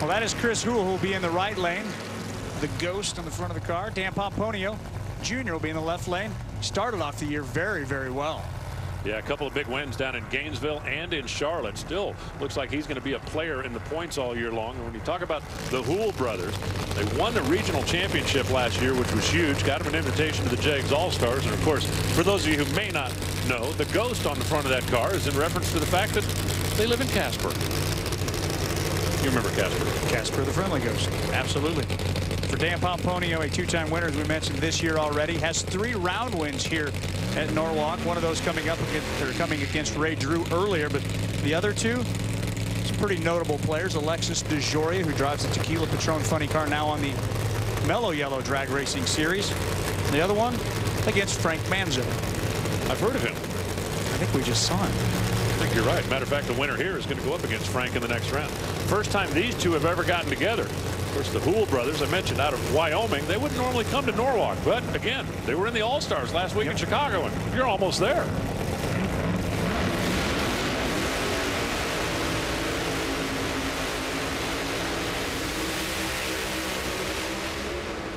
Well, that is Kris Hool, who will be in the right lane. The ghost on the front of the car. Dan Pomponio Jr. will be in the left lane. Started off the year very, very well. Yeah, a couple of big wins down in Gainesville and in Charlotte. Still looks like he's going to be a player in the points all year long. And when you talk about the Hool brothers, they won the regional championship last year, which was huge. Got them an invitation to the Jags All-Stars. And, of course, for those of you who may not know, the ghost on the front of that car is in reference to the fact that they live in Casper. You remember Casper? Casper the Friendly Ghost. Absolutely. For Dan Pomponio, a two-time winner, as we mentioned this year already, has 3 round wins here at Norwalk. One of those coming against Ray Drew earlier, but the other 2, some pretty notable players. Alexis DeJoria, who drives the Tequila Patron funny car, now on the Mellow Yellow Drag Racing Series. The other one against Frank Manzo. I've heard of him. I think we just saw him. I think you're right. Matter of fact, the winner here is going to go up against Frank in the next round. First time these two have ever gotten together. Of course, the Hool brothers, I mentioned, out of Wyoming, they wouldn't normally come to Norwalk. But again, they were in the All-Stars last week in Chicago, and you're almost there.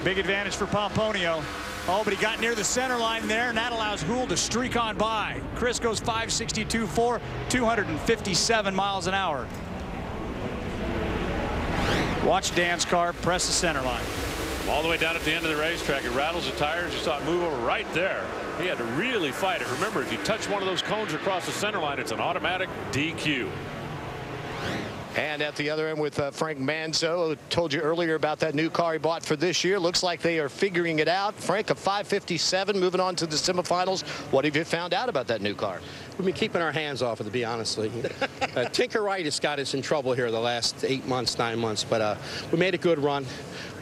Big advantage for Pomponio. Oh, but he got near the center line there, and that allows Hool to streak on by. Kris goes 5.62.4, 257 miles an hour. Watch Dan's car press the center line. All the way down at the end of the racetrack, it rattles the tires. You saw it move over right there. He had to really fight it. Remember, if you touch one of those cones across the center line, it's an automatic DQ. And at the other end with Frank Manzo, told you earlier about that new car he bought for this year. Looks like they are figuring it out. Frank, a 5.57, moving on to the semifinals. What have you found out about that new car? We've been keeping our hands off it, to be honest. Tinkeritis got us in trouble here the last 8 months, 9 months, but we made a good run.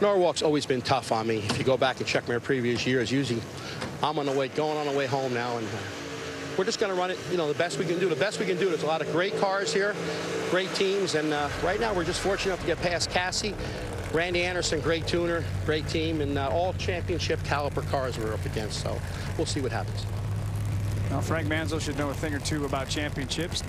Norwalk's always been tough on me. If you go back and check my previous years, usually I'm going on the way home now, and we're just going to run it, you know, the best we can do. The best we can do. There's a lot of great cars here, great teams, and right now we're just fortunate enough to get past Cassie. Randy Anderson, great tuner, great team, and all championship caliber cars we're up against. So we'll see what happens. Well, Frank Manzo should know a thing or two about championships.